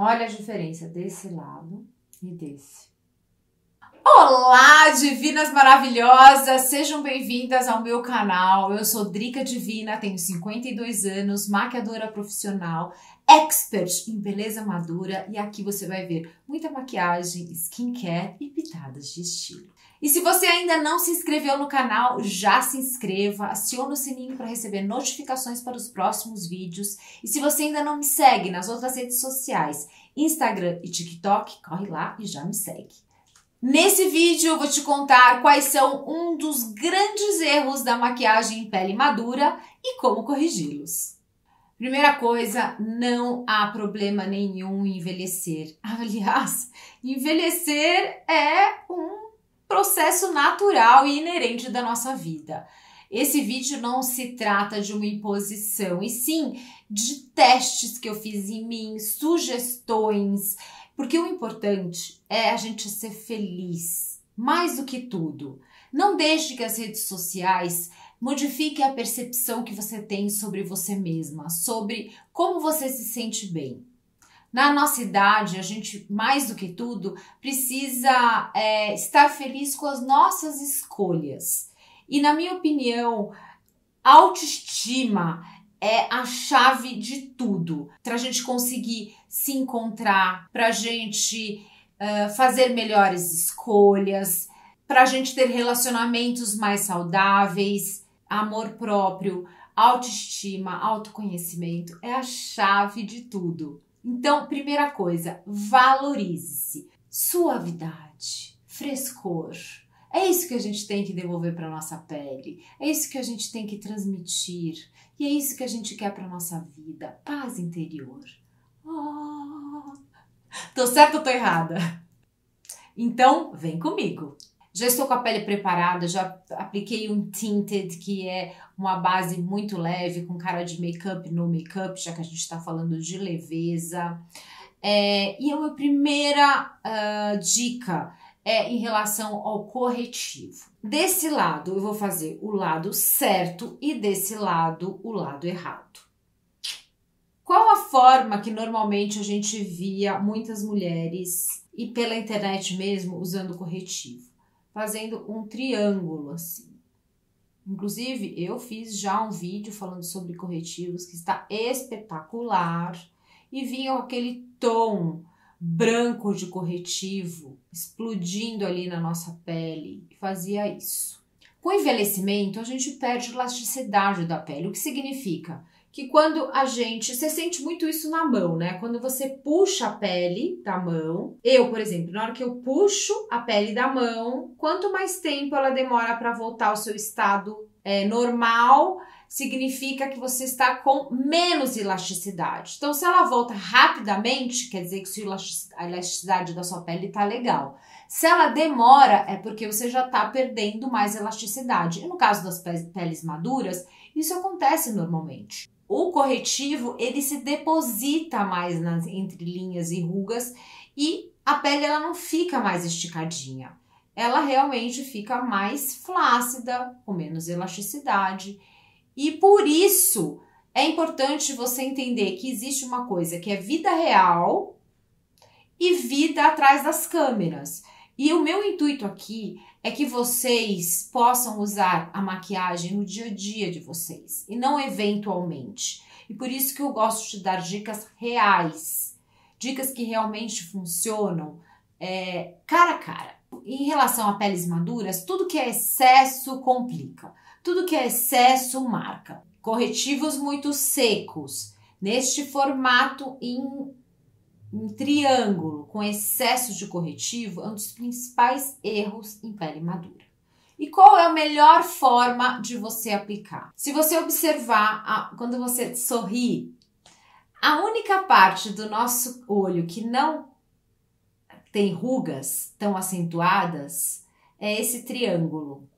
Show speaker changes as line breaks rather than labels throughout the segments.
Olha a diferença desse lado e desse. Olá, divinas maravilhosas! Sejam bem-vindas ao meu canal. Eu sou Drica Divina, tenho 52 anos, maquiadora profissional, expert em beleza madura e aqui você vai ver muita maquiagem, skincare e pitadas de estilo. E se você ainda não se inscreveu no canal, já se inscreva, acione o sininho para receber notificações para os próximos vídeos. E se você ainda não me segue nas outras redes sociais, Instagram e TikTok, corre lá e já me segue. Nesse vídeo eu vou te contar quais são um dos grandes erros da maquiagem em pele madura e como corrigi-los. Primeira coisa, não há problema nenhum em envelhecer. Aliás, envelhecer é um processo natural e inerente da nossa vida. Esse vídeo não se trata de uma imposição, e sim de testes que eu fiz em mim, sugestões, porque o importante é a gente ser feliz, mais do que tudo. Não deixe que as redes sociais modifiquem a percepção que você tem sobre você mesma, sobre como você se sente bem. Na nossa idade, a gente, mais do que tudo, precisa estar feliz com as nossas escolhas. E, na minha opinião, autoestima é a chave de tudo. Para a gente conseguir se encontrar, para a gente fazer melhores escolhas, para a gente ter relacionamentos mais saudáveis, amor próprio, autoestima, autoconhecimento é a chave de tudo. Então, primeira coisa, valorize-se. Suavidade, frescor. É isso que a gente tem que devolver para nossa pele. É isso que a gente tem que transmitir. E é isso que a gente quer para nossa vida. Paz interior. Oh. Tô certa ou tô errada? Então, vem comigo. Já estou com a pele preparada, já apliquei um tinted, que é uma base muito leve, com cara de make-up no make-up, já que a gente está falando de leveza. E a minha primeira dica é em relação ao corretivo. Desse lado eu vou fazer o lado certo e desse lado o lado errado. Qual a forma que normalmente a gente via muitas mulheres, e pela internet mesmo, usando corretivo? Fazendo um triângulo assim. Inclusive, eu fiz já um vídeo falando sobre corretivos que está espetacular. E vinha aquele tom branco de corretivo explodindo ali na nossa pele. E fazia isso. Com o envelhecimento, a gente perde elasticidade da pele. O que significa? Que quando você sente muito isso na mão, né? Quando você puxa a pele da mão, por exemplo, na hora que eu puxo a pele da mão, quanto mais tempo ela demora para voltar ao seu estado normal, significa que você está com menos elasticidade. Então, se ela volta rapidamente, quer dizer que a elasticidade da sua pele está legal. Se ela demora, é porque você já está perdendo mais elasticidade. E no caso das peles maduras, isso acontece normalmente. O corretivo, ele se deposita mais nas entrelinhas e rugas e a pele ela não fica mais esticadinha. Ela realmente fica mais flácida, com menos elasticidade. E por isso é importante você entender que existe uma coisa que é vida real e vida atrás das câmeras. E o meu intuito aqui é que vocês possam usar a maquiagem no dia a dia de vocês e não eventualmente. E por isso que eu gosto de dar dicas reais, dicas que realmente funcionam cara a cara. Em relação a peles maduras, tudo que é excesso complica, tudo que é excesso marca. Corretivos muito secos, neste formato em triângulo, com excesso de corretivo, é um dos principais erros em pele madura. E qual é a melhor forma de você aplicar? Se você observar, quando você sorri, a única parte do nosso olho que não tem rugas tão acentuadas é esse triângulo.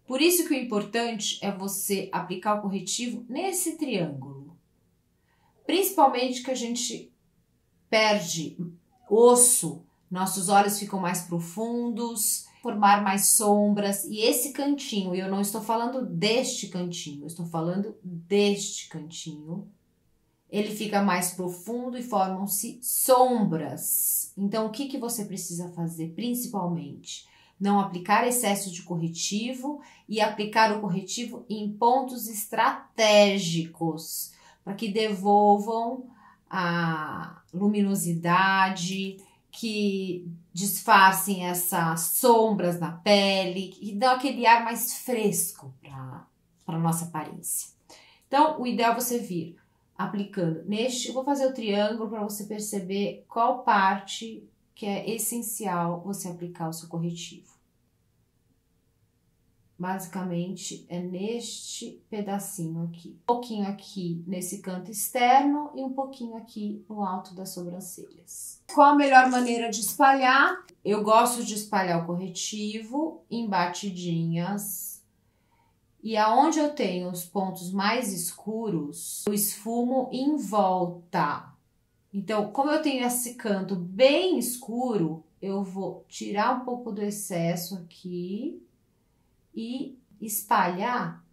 Por isso que o importante é você aplicar o corretivo nesse triângulo. Principalmente que a gente perde osso, nossos olhos ficam mais profundos, formar mais sombras. E esse cantinho, e eu não estou falando deste cantinho, eu estou falando deste cantinho, ele fica mais profundo e formam-se sombras. Então, o que você precisa fazer, principalmente? Não aplicar excesso de corretivo e aplicar o corretivo em pontos estratégicos, para que devolvam a luminosidade, que disfarcem essas sombras na pele e dão aquele ar mais fresco para a nossa aparência. Então, o ideal é você vir aplicando neste, eu vou fazer o triângulo para você perceber qual parte que é essencial você aplicar o seu corretivo. Basicamente é neste pedacinho aqui. Um pouquinho aqui nesse canto externo e um pouquinho aqui no alto das sobrancelhas. Qual a melhor maneira de espalhar? Eu gosto de espalhar o corretivo em batidinhas. E aonde eu tenho os pontos mais escuros, eu esfumo em volta. Então, como eu tenho esse canto bem escuro, eu vou tirar um pouco do excesso aqui e espalhar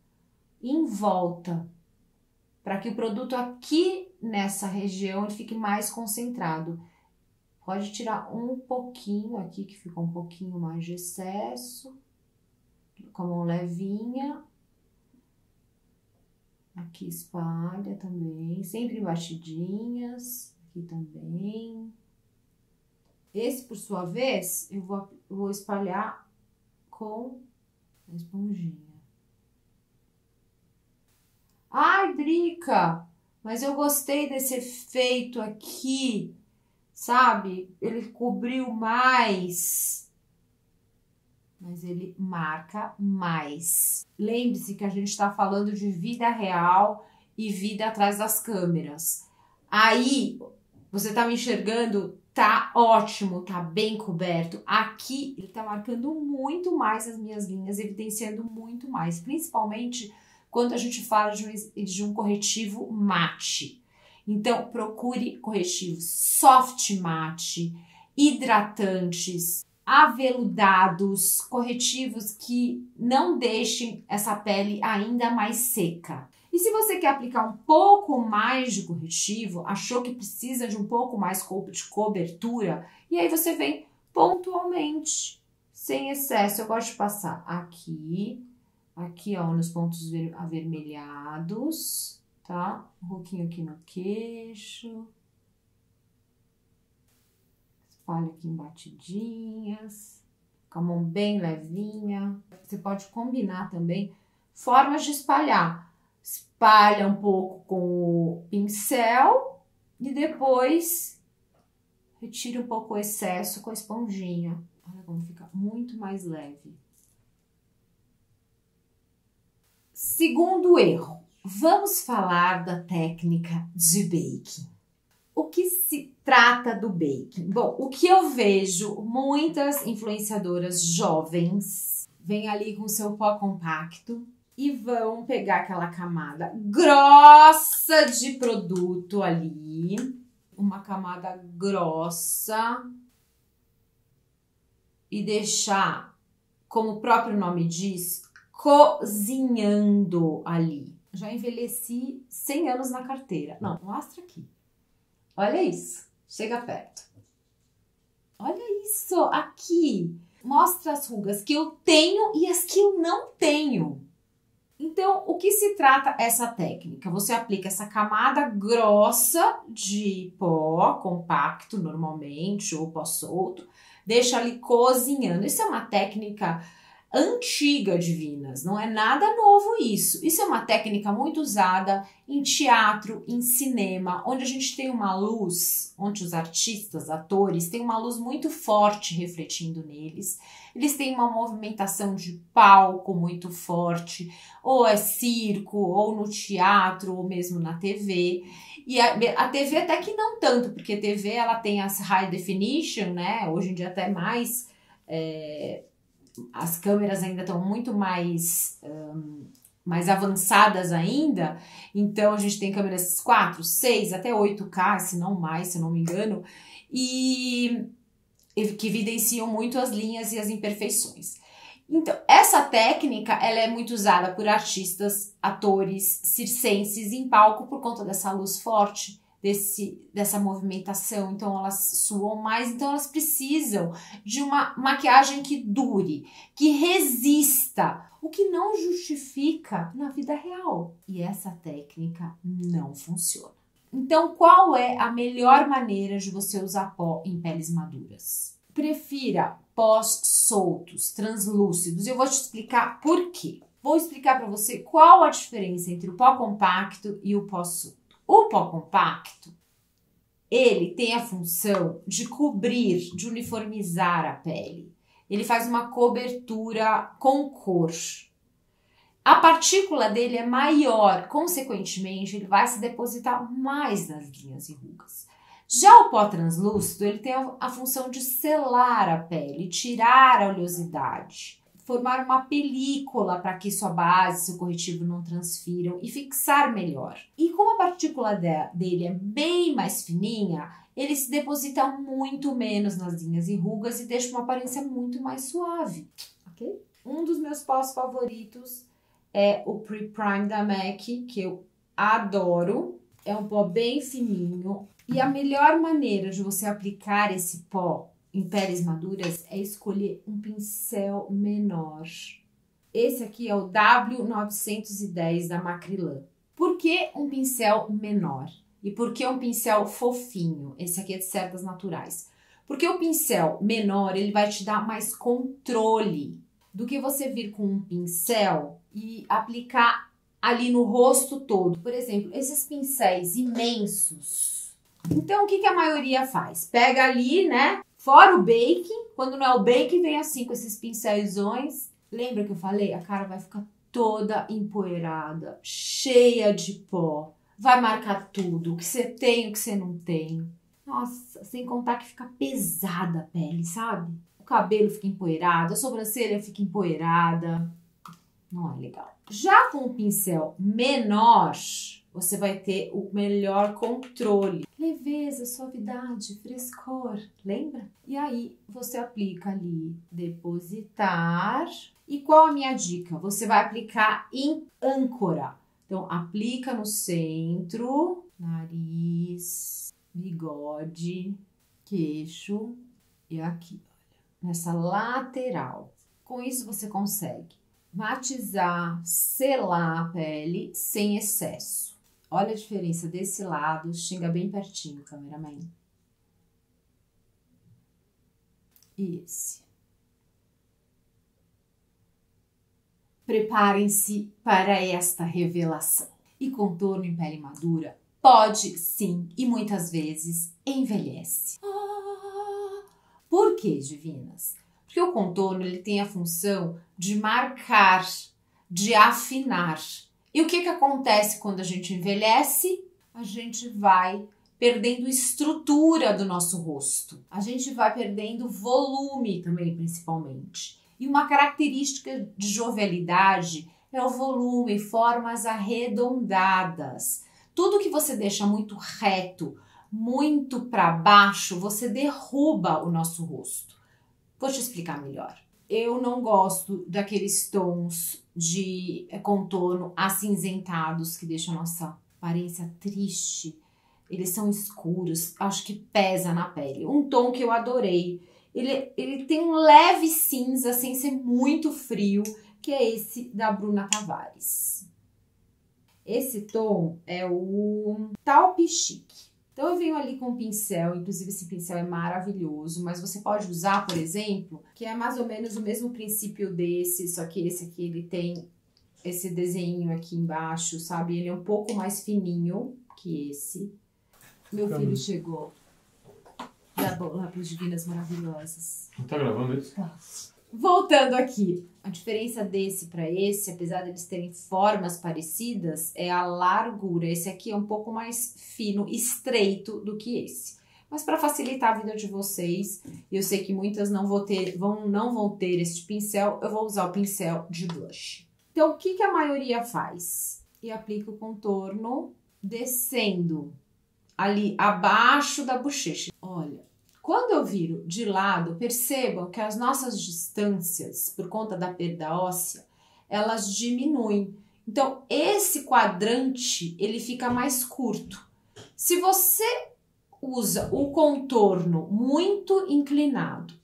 em volta, para que o produto aqui nessa região ele fique mais concentrado. Pode tirar um pouquinho aqui, que ficou um pouquinho mais de excesso, com a mão levinha. Aqui espalha também, sempre batidinhas, aqui também. Esse, por sua vez, eu vou espalhar com a esponjinha. Ai, Drica, mas eu gostei desse efeito aqui, sabe? Ele cobriu mais. Mas ele marca mais. Lembre-se que a gente está falando de vida real e vida atrás das câmeras. Aí, você tá me enxergando? Tá ótimo, tá bem coberto. Aqui, ele tá marcando muito mais as minhas linhas, evidenciando muito mais. Principalmente quando a gente fala de um corretivo mate. Então, procure corretivos soft mate, hidratantes, aveludados, corretivos que não deixem essa pele ainda mais seca. E se você quer aplicar um pouco mais de corretivo, achou que precisa de um pouco mais de cobertura, e aí você vem pontualmente, sem excesso. Eu gosto de passar aqui, ó, nos pontos avermelhados, tá? Um pouquinho aqui no queixo. Espalha aqui em batidinhas, com a mão bem levinha. Você pode combinar também formas de espalhar. Espalha um pouco com o pincel e depois retira um pouco o excesso com a esponjinha. Olha como fica muito mais leve. Segundo erro, vamos falar da técnica de baking. O que se trata do baking? Bom, o que eu vejo, muitas influenciadoras jovens vêm ali com seu pó compacto e vão pegar aquela camada grossa de produto ali, uma camada grossa, e deixar, como o próprio nome diz, cozinhando ali. Já envelheci 100 anos na carteira. Não, mostra aqui. Olha isso, chega perto. Olha isso, aqui. Mostra as rugas que eu tenho e as que eu não tenho. Então, o que se trata essa técnica? Você aplica essa camada grossa de pó compacto, normalmente, ou pó solto, deixa ali cozinhando. Isso é uma técnica antiga de Vinas, não é nada novo isso. Isso é uma técnica muito usada em teatro, em cinema, onde a gente tem uma luz, onde os artistas, atores, têm uma luz muito forte refletindo neles. Eles têm uma movimentação de palco muito forte, ou é circo, ou no teatro, ou mesmo na TV. E a TV até que não tanto, porque a TV ela tem as high definition, né? Hoje em dia até mais... as câmeras ainda estão muito mais avançadas ainda, então a gente tem câmeras 4, 6, até 8K, se não mais, se não me engano, e que evidenciam muito as linhas e as imperfeições. Então, essa técnica, ela é muito usada por artistas, atores, circenses em palco por conta dessa luz forte, dessa movimentação. Então, elas suam mais, então elas precisam de uma maquiagem que dure, que resista, o que não justifica na vida real. E essa técnica não funciona. Então, qual é a melhor maneira de você usar pó em peles maduras? Prefira pós soltos, translúcidos. Eu vou te explicar por quê. Vou explicar para você qual a diferença entre o pó compacto e o pó solto. O pó compacto, ele tem a função de cobrir, de uniformizar a pele. Ele faz uma cobertura com cor. A partícula dele é maior, consequentemente, ele vai se depositar mais nas linhas e rugas. Já o pó translúcido, ele tem a função de selar a pele, tirar a oleosidade, formar uma película para que sua base, seu corretivo não transfiram e fixar melhor. E como a partícula dele é bem mais fininha, ele se deposita muito menos nas linhas e rugas e deixa uma aparência muito mais suave, ok? Um dos meus pós favoritos é o Pre-Prime da MAC, que eu adoro. É um pó bem fininho. E a melhor maneira de você aplicar esse pó em peles maduras é escolher um pincel menor. Esse aqui é o W910 da Macrylan. Por que um pincel menor? E por que um pincel fofinho? Esse aqui é de cerdas naturais. Porque o pincel menor, ele vai te dar mais controle do que você vir com um pincel e aplicar ali no rosto todo. Por exemplo, esses pincéis imensos. Então, o que a maioria faz? Pega ali, né? Fora o baking, quando não é o baking, vem assim com esses pincéisões. Lembra que eu falei? A cara vai ficar toda empoeirada, cheia de pó. Vai marcar tudo, o que você tem, o que você não tem. Nossa, sem contar que fica pesada a pele, sabe? O cabelo fica empoeirado, a sobrancelha fica empoeirada. Não é legal. Já com o pincel menor, você vai ter o melhor controle. Leveza, suavidade, frescor, lembra? E aí, você aplica ali, depositar. E qual a minha dica? Você vai aplicar em âncora. Então, aplica no centro, nariz, bigode, queixo e aqui, olha, nessa lateral. Com isso, você consegue matizar, selar a pele sem excesso. Olha a diferença desse lado, chega bem pertinho, cameraman. E esse. Preparem-se para esta revelação. E contorno em pele madura pode sim, e muitas vezes, envelhece. Por quê, divinas? Porque o contorno ele tem a função de marcar, de afinar. E o que acontece quando a gente envelhece? A gente vai perdendo estrutura do nosso rosto. A gente vai perdendo volume também, principalmente. E uma característica de jovialidade é o volume, formas arredondadas. Tudo que você deixa muito reto, muito para baixo, você derruba o nosso rosto. Vou te explicar melhor. Eu não gosto daqueles tons de contorno acinzentados que deixam a nossa aparência triste. Eles são escuros, acho que pesa na pele. Um tom que eu adorei. Ele tem um leve cinza, sem ser muito frio, que é esse da Bruna Tavares. Esse tom é o Taupe Chique. Então, eu venho ali com um pincel, inclusive esse pincel é maravilhoso, mas você pode usar, por exemplo, que é mais ou menos o mesmo princípio desse, só que esse aqui ele tem esse desenho aqui embaixo, sabe? Ele é um pouco mais fininho que esse. Meu filho chegou. Dá bola para as divinas maravilhosas.
Não tá gravando isso?
Tá. Voltando aqui, a diferença desse para esse, apesar de eles terem formas parecidas, é a largura. Esse aqui é um pouco mais fino, estreito do que esse. Mas para facilitar a vida de vocês, eu sei que muitas não vão ter este pincel, eu vou usar o pincel de blush. Então, o que a maioria faz? E aplica o contorno descendo ali abaixo da bochecha. Olha, Quando eu viro de lado, percebam que as nossas distâncias, por conta da perda óssea, elas diminuem. Então, esse quadrante, ele fica mais curto. Se você usa o contorno muito inclinado,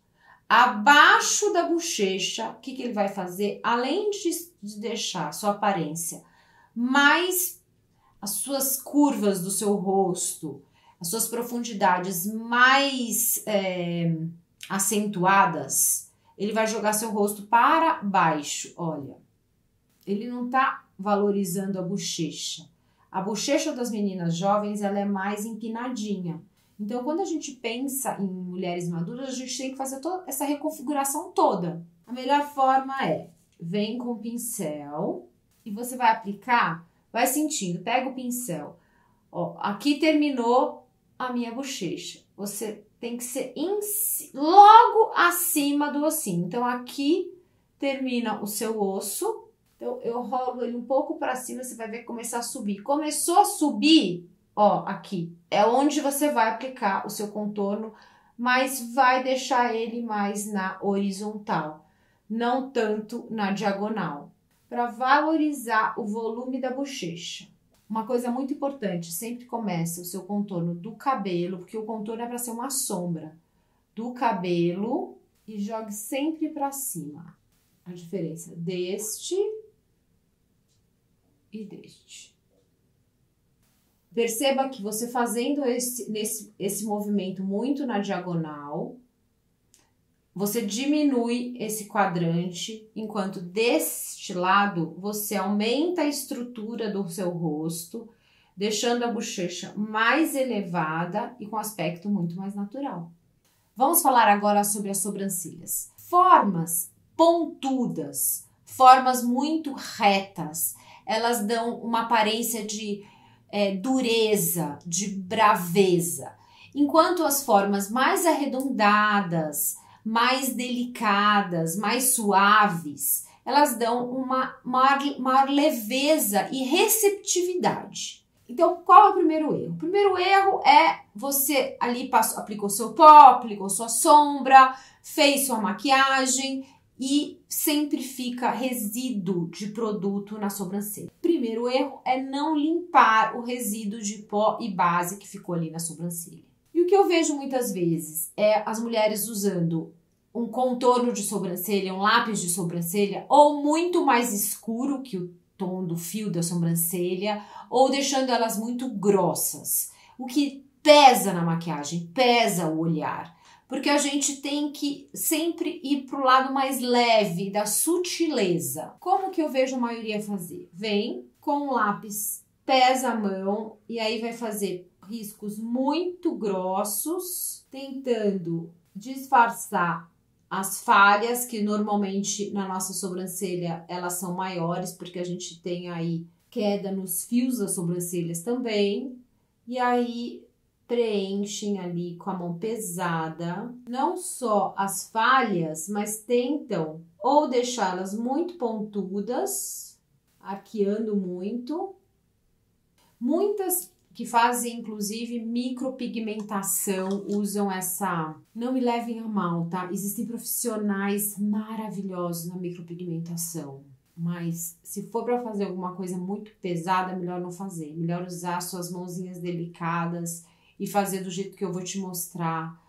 abaixo da bochecha, o que ele vai fazer? Além de deixar a sua aparência mais, as suas curvas do seu rosto, as suas profundidades mais acentuadas, ele vai jogar seu rosto para baixo, olha. Ele não tá valorizando a bochecha. A bochecha das meninas jovens, ela é mais empinadinha. Então, quando a gente pensa em mulheres maduras, a gente tem que fazer toda essa reconfiguração toda. A melhor forma é, vem com o pincel e você vai aplicar, vai sentindo, pega o pincel. Ó, aqui terminou a minha bochecha. Você tem que ser logo acima do ossinho. Então, aqui termina o seu osso. Então, eu rolo ele um pouco para cima, você vai ver começar a subir. Começou a subir, ó, aqui. É onde você vai aplicar o seu contorno, mas vai deixar ele mais na horizontal, não tanto na diagonal. Para valorizar o volume da bochecha. Uma coisa muito importante, sempre comece o seu contorno do cabelo, porque o contorno é para ser uma sombra do cabelo e jogue sempre para cima. A diferença deste e deste. Perceba que você fazendo esse movimento muito na diagonal, você diminui esse quadrante, enquanto deste lado você aumenta a estrutura do seu rosto, deixando a bochecha mais elevada e com aspecto muito mais natural. Vamos falar agora sobre as sobrancelhas. Formas pontudas, formas muito retas, elas dão uma aparência de dureza, de braveza, enquanto as formas mais arredondadas, mais delicadas, mais suaves, elas dão uma maior leveza e receptividade. Então, qual é o primeiro erro? O primeiro erro é você ali aplicou seu pó, aplicou sua sombra, fez sua maquiagem e sempre fica resíduo de produto na sobrancelha. Primeiro erro é não limpar o resíduo de pó e base que ficou ali na sobrancelha. E o que eu vejo muitas vezes é as mulheres usando um contorno de sobrancelha, um lápis de sobrancelha, ou muito mais escuro que o tom do fio da sobrancelha, ou deixando elas muito grossas. O que pesa na maquiagem, pesa o olhar. Porque a gente tem que sempre ir para o lado mais leve, da sutileza. Como que eu vejo a maioria fazer? Vem com o lápis, pesa a mão e aí vai fazer riscos muito grossos, tentando disfarçar as falhas, que normalmente na nossa sobrancelha elas são maiores, porque a gente tem aí queda nos fios das sobrancelhas também. E aí preenchem ali com a mão pesada, não só as falhas, mas tentam ou deixá-las muito pontudas, arqueando muito. Muitas que fazem, inclusive, micropigmentação, usam essa... Não me levem a mal, tá? Existem profissionais maravilhosos na micropigmentação. Mas se for para fazer alguma coisa muito pesada, é melhor não fazer. Melhor usar suas mãozinhas delicadas e fazer do jeito que eu vou te mostrar.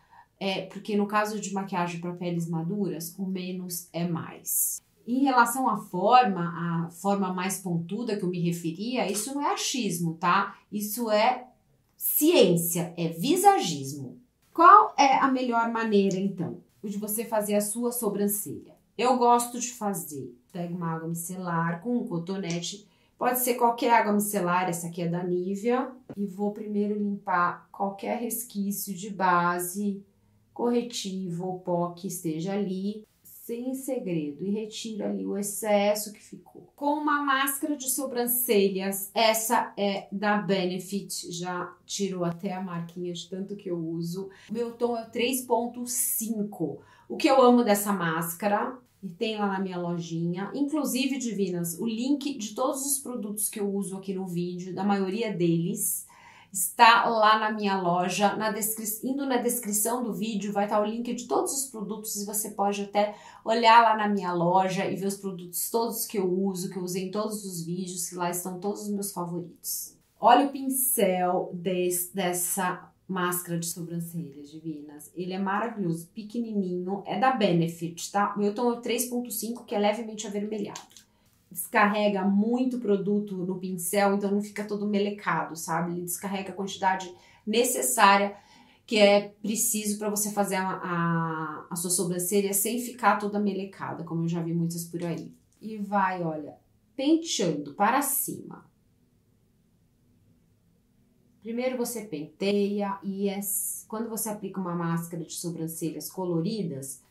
Porque no caso de maquiagem para peles maduras, o menos é mais. Em relação à forma mais pontuda que eu me referia, isso não é achismo, tá? Isso é ciência, é visagismo. Qual é a melhor maneira, então, de você fazer a sua sobrancelha? Eu gosto de fazer, pego uma água micelar com um cotonete, pode ser qualquer água micelar, essa aqui é da Nivea, e vou primeiro limpar qualquer resquício de base, corretivo ou pó que esteja ali, sem segredo, e retiro ali o excesso que ficou. Com uma máscara de sobrancelhas, essa é da Benefit, já tirou até a marquinha de tanto que eu uso. Meu tom é 3.5. O que eu amo dessa máscara, e tem lá na minha lojinha, inclusive, divinas, o link de todos os produtos que eu uso aqui no vídeo, da maioria deles, está lá na minha loja, indo na descrição do vídeo vai estar o link de todos os produtos e você pode até olhar lá na minha loja e ver os produtos todos que eu uso, que eu usei em todos os vídeos, que lá estão todos os meus favoritos. Olha o pincel dessa máscara de sobrancelhas divinas, ele é maravilhoso, pequenininho, é da Benefit, tá? O meu tom é 3.5, que é levemente avermelhado. Descarrega muito produto no pincel, então não fica todo melecado, sabe? Ele descarrega a quantidade necessária que é preciso para você fazer a sua sobrancelha sem ficar toda melecada, como eu já vi muitas por aí. E vai, olha, penteando para cima. Primeiro você penteia e quando você aplica uma máscara de sobrancelhas coloridas,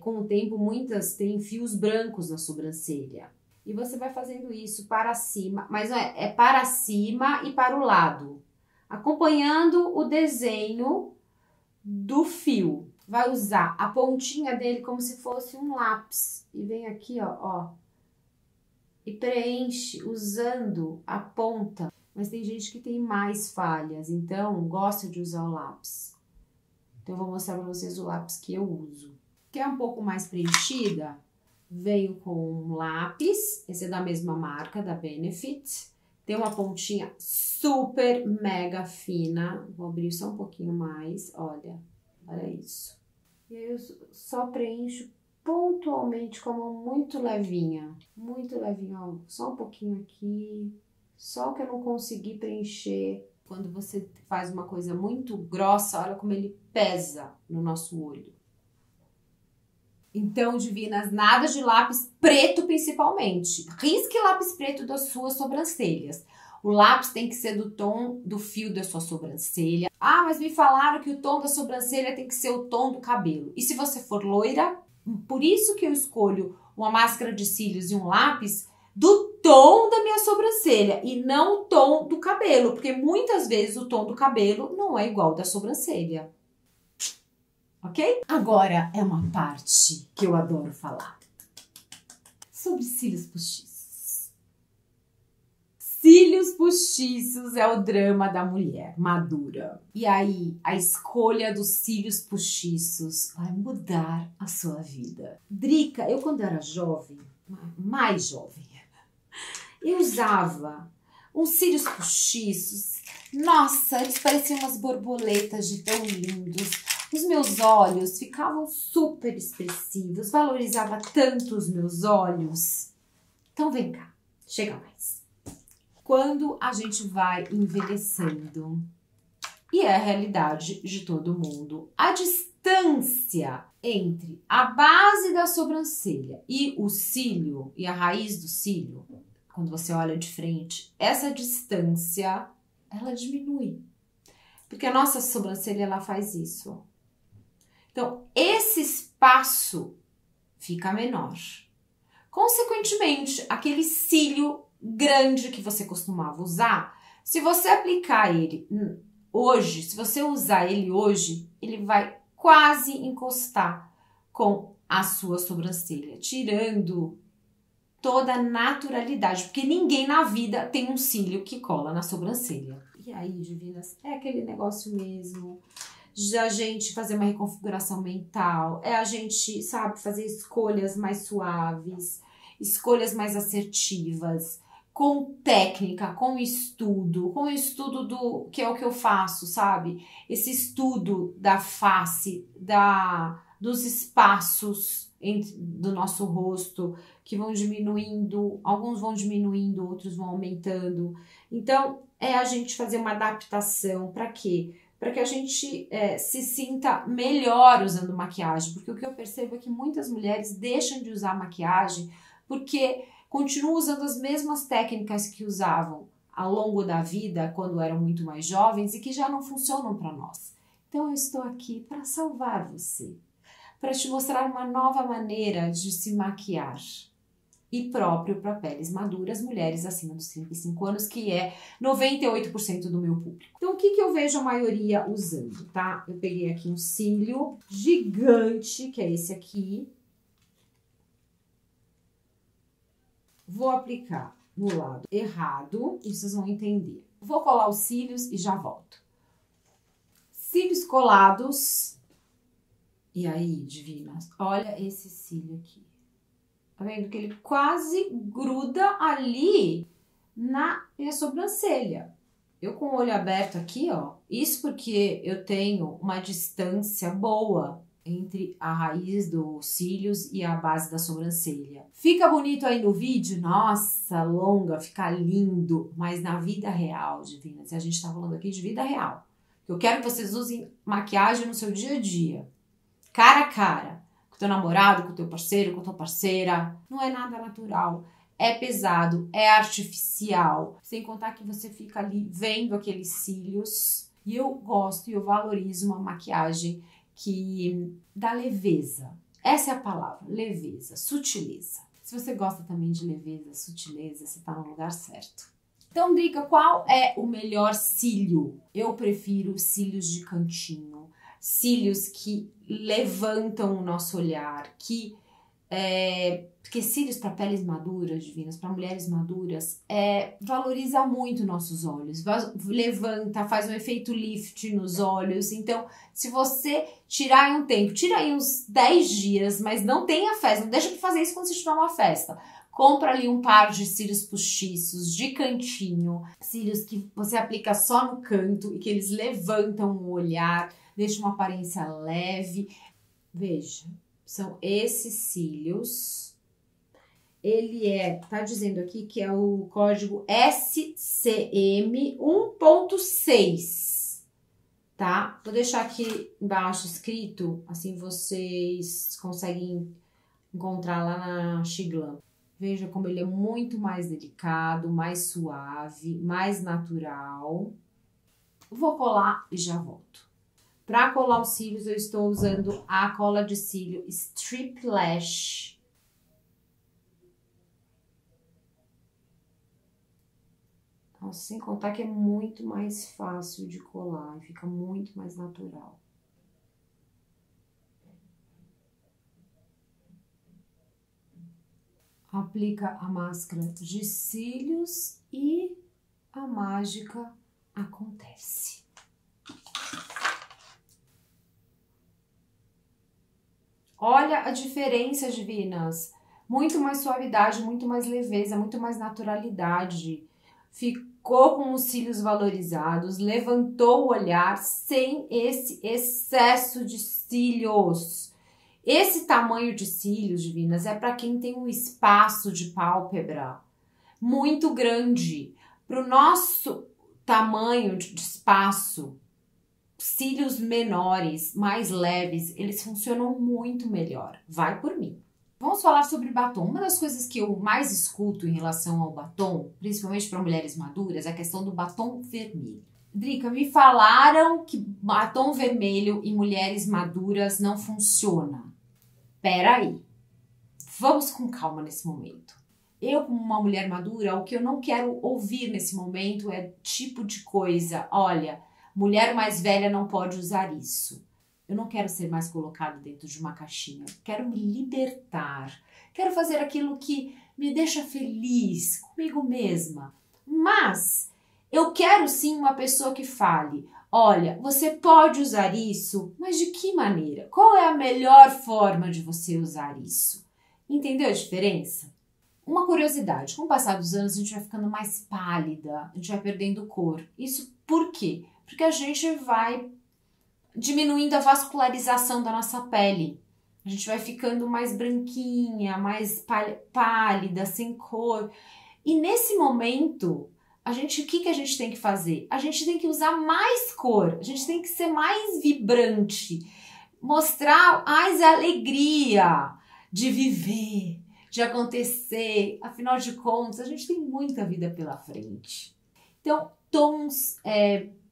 com o tempo muitas têm fios brancos na sobrancelha. E você vai fazendo isso para cima, mas é para cima e para o lado, acompanhando o desenho do fio. Vai usar a pontinha dele como se fosse um lápis. E vem aqui, ó, e preenche usando a ponta. Mas tem gente que tem mais falhas, então gosta de usar o lápis. Então eu vou mostrar para vocês o lápis que eu uso. Quer um pouco mais preenchida? Venho com um lápis, esse é da mesma marca, da Benefit. Tem uma pontinha super mega fina. Vou abrir só um pouquinho mais, olha isso. E aí eu só preencho pontualmente com a mão muito levinha, ó, só um pouquinho aqui. Só que eu não consegui preencher. Quando você faz uma coisa muito grossa, olha como ele pesa no nosso olho. Então, divinas, nada de lápis preto principalmente. Risque lápis preto das suas sobrancelhas. O lápis tem que ser do tom do fio da sua sobrancelha. Ah, mas me falaram que o tom da sobrancelha tem que ser o tom do cabelo. E se você for loira, por isso que eu escolho uma máscara de cílios e um lápis do tom da minha sobrancelha e não o tom do cabelo, porque muitas vezes o tom do cabelo não é igual ao da sobrancelha. Ok? Agora é uma parte que eu adoro falar. Sobre cílios postiços. Cílios postiços é o drama da mulher madura. E aí, a escolha dos cílios postiços vai mudar a sua vida. Drica, eu quando era jovem, mais jovem, eu usava uns cílios postiços. Nossa, eles pareciam umas borboletas de tão lindos. Os meus olhos ficavam super expressivos, valorizava tanto os meus olhos. Então vem cá, chega mais. Quando a gente vai envelhecendo, e é a realidade de todo mundo, a distância entre a base da sobrancelha e o cílio, e a raiz do cílio, quando você olha de frente, essa distância, ela diminui. Porque a nossa sobrancelha, ela faz isso, ó. Então, esse espaço fica menor. Consequentemente, aquele cílio grande que você costumava usar, se você aplicar ele hoje, se você usar ele hoje, ele vai quase encostar com a sua sobrancelha, tirando toda a naturalidade, porque ninguém na vida tem um cílio que cola na sobrancelha. E aí, divinas, é aquele negócio mesmo de a gente fazer uma reconfiguração mental, é a gente, sabe, fazer escolhas mais suaves, escolhas mais assertivas, com técnica, com estudo do que é o que eu faço, sabe? Esse estudo da face, dos espaços do nosso rosto, que vão diminuindo, alguns vão diminuindo, outros vão aumentando. Então, é a gente fazer uma adaptação, para quê? Para que a gente se sinta melhor usando maquiagem, porque o que eu percebo é que muitas mulheres deixam de usar maquiagem porque continuam usando as mesmas técnicas que usavam ao longo da vida, quando eram muito mais jovens, e que já não funcionam para nós. Então eu estou aqui para salvar você, para te mostrar uma nova maneira de se maquiar. E próprio para peles maduras, mulheres acima dos 35 anos, que é 98% do meu público. Então, o que eu vejo a maioria usando, tá? Eu peguei aqui um cílio gigante, que é esse aqui. Vou aplicar no lado errado, e vocês vão entender. Vou colar os cílios e já volto. Cílios colados. E aí, divinas, olha esse cílio aqui. Tá vendo que ele quase gruda ali na minha sobrancelha. Eu com o olho aberto aqui, ó. Isso porque eu tenho uma distância boa entre a raiz dos cílios e a base da sobrancelha. Fica bonito aí no vídeo? Nossa, longa, fica lindo. Mas na vida real, divinas, a gente tá falando aqui de vida real. Eu quero que vocês usem maquiagem no seu dia a dia. Cara a cara. Com o teu namorado, com o teu parceiro, com a tua parceira. Não é nada natural. É pesado, é artificial. Sem contar que você fica ali vendo aqueles cílios. E eu gosto e eu valorizo uma maquiagem que dá leveza. Essa é a palavra, leveza, sutileza. Se você gosta também de leveza, sutileza, você tá no lugar certo. Então, Drica, qual é o melhor cílio? Eu prefiro cílios de cantinho, cílios que levantam o nosso olhar, porque cílios para peles maduras, divinas, para mulheres maduras, valoriza muito nossos olhos, levanta, faz um efeito lift nos olhos. Então, se você tirar aí um tempo, tira aí uns 10 dias, mas não tenha festa, não deixa de fazer isso quando você tiver uma festa. Compra ali um par de cílios postiços, de cantinho, cílios que você aplica só no canto e que eles levantam o olhar, deixa uma aparência leve. Veja, são esses cílios. Ele tá dizendo aqui que é o código SCM 1.6, tá? Vou deixar aqui embaixo escrito, assim vocês conseguem encontrar lá na Xiglam. Veja como ele é muito mais delicado, mais suave, mais natural. Vou colar e já volto. Para colar os cílios, eu estou usando a cola de cílio Strip Lash. Nossa, sem contar que é muito mais fácil de colar e fica muito mais natural. Aplica a máscara de cílios e a mágica acontece. Olha a diferença, divinas. Muito mais suavidade, muito mais leveza, muito mais naturalidade. Ficou com os cílios valorizados, levantou o olhar sem esse excesso de cílios. Esse tamanho de cílios, divinas, é para quem tem um espaço de pálpebra muito grande. Para o nosso tamanho de espaço, cílios menores, mais leves, eles funcionam muito melhor. Vai por mim. Vamos falar sobre batom. Uma das coisas que eu mais escuto em relação ao batom, principalmente para mulheres maduras, é a questão do batom vermelho. Drica, me falaram que batom vermelho em mulheres maduras não funciona. Peraí, vamos com calma nesse momento. Eu, como uma mulher madura, o que eu não quero ouvir nesse momento é tipo de coisa, olha, mulher mais velha não pode usar isso. Eu não quero ser mais colocada dentro de uma caixinha. Quero me libertar. Quero fazer aquilo que me deixa feliz comigo mesma. Mas eu quero sim uma pessoa que fale, olha, você pode usar isso, mas de que maneira? Qual é a melhor forma de você usar isso? Entendeu a diferença? Uma curiosidade, com o passar dos anos a gente vai ficando mais pálida, a gente vai perdendo cor. Isso por quê? Porque a gente vai diminuindo a vascularização da nossa pele. A gente vai ficando mais branquinha, mais pálida, sem cor. E nesse momento, o que a gente tem que fazer? A gente tem que usar mais cor, a gente tem que ser mais vibrante, mostrar mais alegria de viver, de acontecer. Afinal de contas, a gente tem muita vida pela frente. Então, tons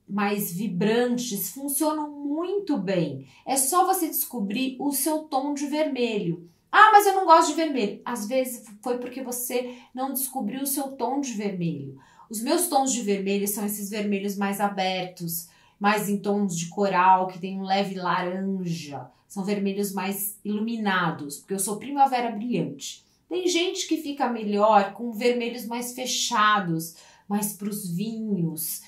mais vibrantes funcionam muito bem. É só você descobrir o seu tom de vermelho. Ah, mas eu não gosto de vermelho. Às vezes foi porque você não descobriu o seu tom de vermelho. Os meus tons de vermelho são esses vermelhos mais abertos, mais em tons de coral, que tem um leve laranja. São vermelhos mais iluminados, porque eu sou primavera brilhante. Tem gente que fica melhor com vermelhos mais fechados, mais para os vinhos.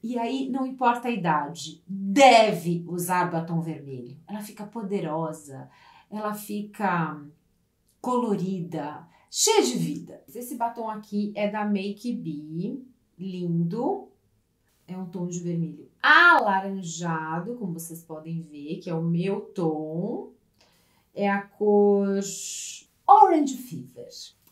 E aí, não importa a idade, deve usar batom vermelho. Ela fica poderosa, ela fica colorida, cheia de vida. Esse batom aqui é da Make Be, lindo. É um tom de vermelho alaranjado, como vocês podem ver, que é o meu tom. É a cor Orange Fever.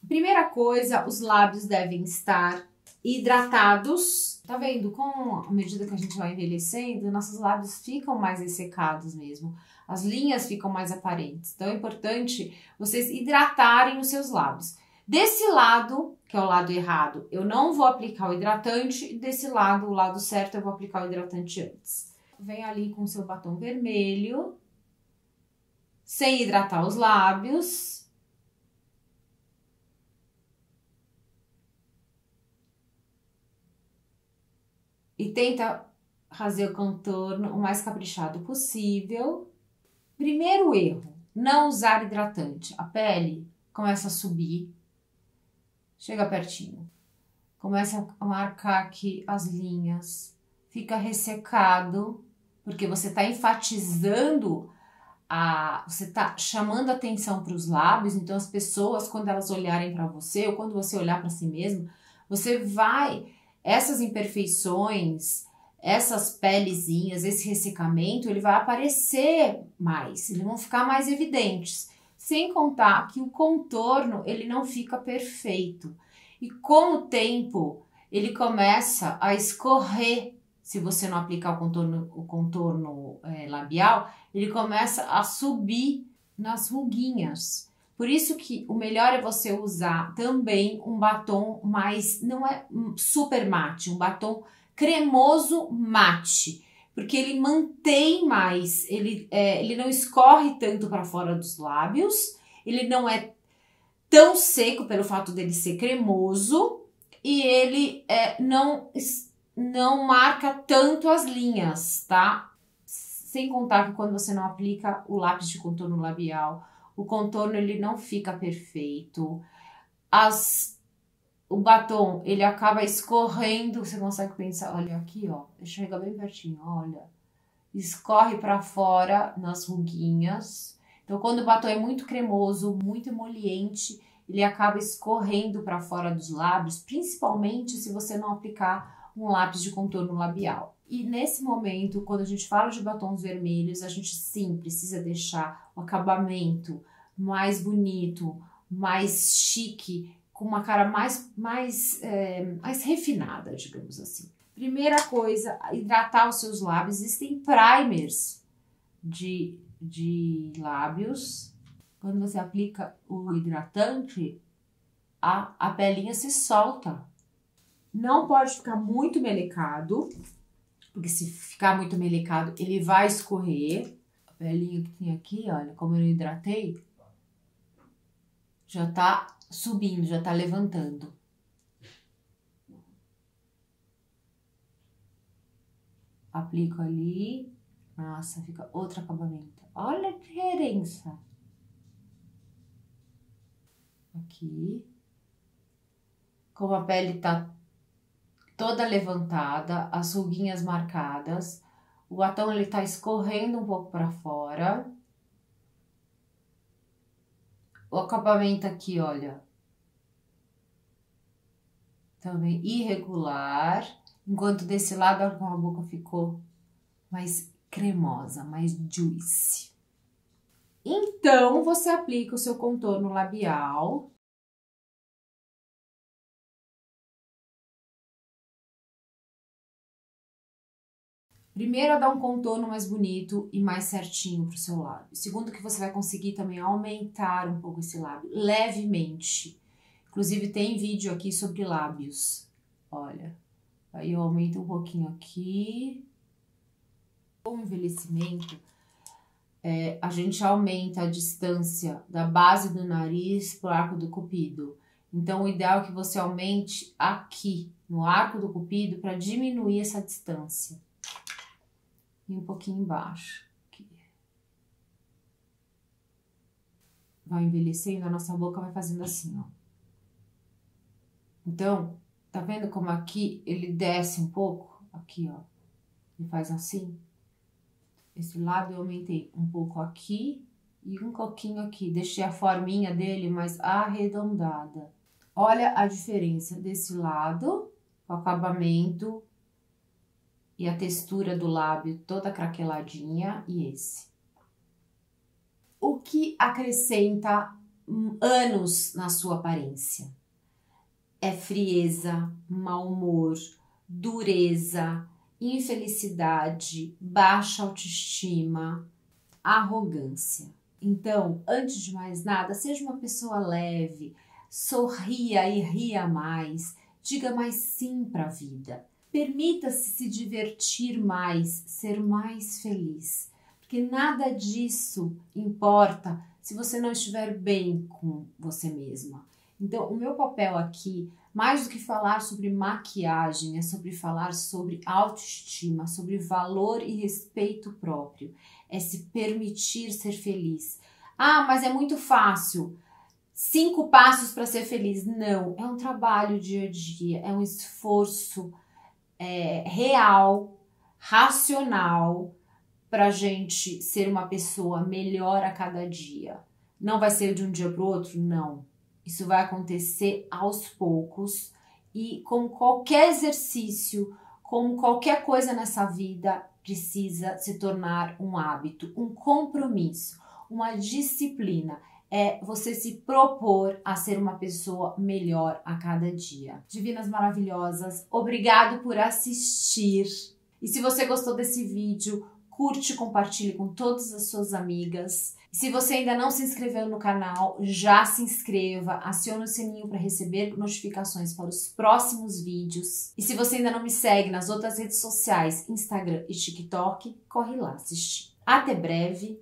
Primeira coisa, os lábios devem estar hidratados. Tá vendo? Com a medida que a gente vai envelhecendo, nossos lábios ficam mais ressecados mesmo. As linhas ficam mais aparentes. Então é importante vocês hidratarem os seus lábios. Desse lado, que é o lado errado, eu não vou aplicar o hidratante. E desse lado, o lado certo, eu vou aplicar o hidratante antes. Vem ali com o seu batom vermelho, sem hidratar os lábios. E tenta fazer o contorno o mais caprichado possível. Primeiro erro, não usar hidratante. A pele começa a subir, chega pertinho, começa a marcar aqui as linhas, fica ressecado, porque você está enfatizando, você está chamando atenção para os lábios, então as pessoas, quando elas olharem para você, ou quando você olhar para si mesmo, você vai... Essas imperfeições, essas pelezinhas, esse ressecamento, ele vai aparecer mais, eles vão ficar mais evidentes. Sem contar que o contorno, ele não fica perfeito. E com o tempo, ele começa a escorrer. Se você não aplicar o contorno labial, ele começa a subir nas ruguinhas. Por isso que o melhor é você usar também um batom mais, não é super mate, um batom cremoso mate, porque ele mantém mais, ele não escorre tanto para fora dos lábios, ele não é tão seco pelo fato dele ser cremoso e ele não marca tanto as linhas, tá? Sem contar que quando você não aplica o lápis de contorno labial, o contorno ele não fica perfeito, o batom ele acaba escorrendo, você consegue pensar, olha aqui ó, deixa eu chegar bem pertinho, olha, escorre para fora nas ruguinhas. Então quando o batom é muito cremoso, muito emoliente, ele acaba escorrendo para fora dos lábios, principalmente se você não aplicar um lápis de contorno labial. E nesse momento, quando a gente fala de batons vermelhos, a gente sim precisa deixar o acabamento mais bonito, mais chique, com uma cara mais refinada, digamos assim. Primeira coisa, hidratar os seus lábios. Existem primers de lábios. Quando você aplica o hidratante, a pelinha se solta. Não pode ficar muito melecado, porque se ficar muito melecado, ele vai escorrer. A pelinha que tem aqui, olha, como eu hidratei, já tá subindo, já tá levantando. Aplico ali. Nossa, fica outro acabamento. Olha a diferença. Aqui. Como a pele tá toda levantada, as ruguinhas marcadas. O batom ele tá escorrendo um pouco para fora. O acabamento aqui, olha, também irregular. Enquanto desse lado, olha como a boca ficou mais cremosa, mais juicy. Então, você aplica o seu contorno labial. Primeiro, a dar um contorno mais bonito e mais certinho pro seu lábio. Segundo, que você vai conseguir também aumentar um pouco esse lábio, levemente. Inclusive, tem vídeo aqui sobre lábios. Olha, aí eu aumento um pouquinho aqui. Com o envelhecimento, a gente aumenta a distância da base do nariz pro arco do cupido. Então, o ideal é que você aumente aqui, no arco do cupido, para diminuir essa distância. E um pouquinho embaixo. Aqui. Vai envelhecendo, a nossa boca vai fazendo assim, ó. Então, Tá vendo como aqui ele desce um pouco? Aqui, ó. Ele faz assim. Esse lado eu aumentei um pouco aqui e um pouquinho aqui. Deixei a forminha dele mais arredondada. Olha a diferença desse lado, o acabamento e a textura do lábio toda craqueladinha, e esse. O que acrescenta anos na sua aparência? É frieza, mau humor, dureza, infelicidade, baixa autoestima, arrogância. Então, antes de mais nada, seja uma pessoa leve, sorria e ria mais, diga mais sim para a vida. Permita-se se divertir mais, ser mais feliz, porque nada disso importa se você não estiver bem com você mesma. Então, o meu papel aqui, mais do que falar sobre maquiagem, é sobre falar sobre autoestima, sobre valor e respeito próprio. É se permitir ser feliz. Ah, mas é muito fácil. 5 passos para ser feliz. Não, é um trabalho dia a dia, é um esforço real, racional, para a gente ser uma pessoa melhor a cada dia. Não vai ser de um dia para o outro? Não. Isso vai acontecer aos poucos e, como qualquer exercício, como qualquer coisa nessa vida, precisa se tornar um hábito, um compromisso, uma disciplina. É você se propor a ser uma pessoa melhor a cada dia. Divinas maravilhosas, obrigado por assistir. E se você gostou desse vídeo, curte e compartilhe com todas as suas amigas. Se você ainda não se inscreveu no canal, já se inscreva, acione o sininho para receber notificações para os próximos vídeos. E se você ainda não me segue nas outras redes sociais, Instagram e TikTok, corre lá assistir. Até breve!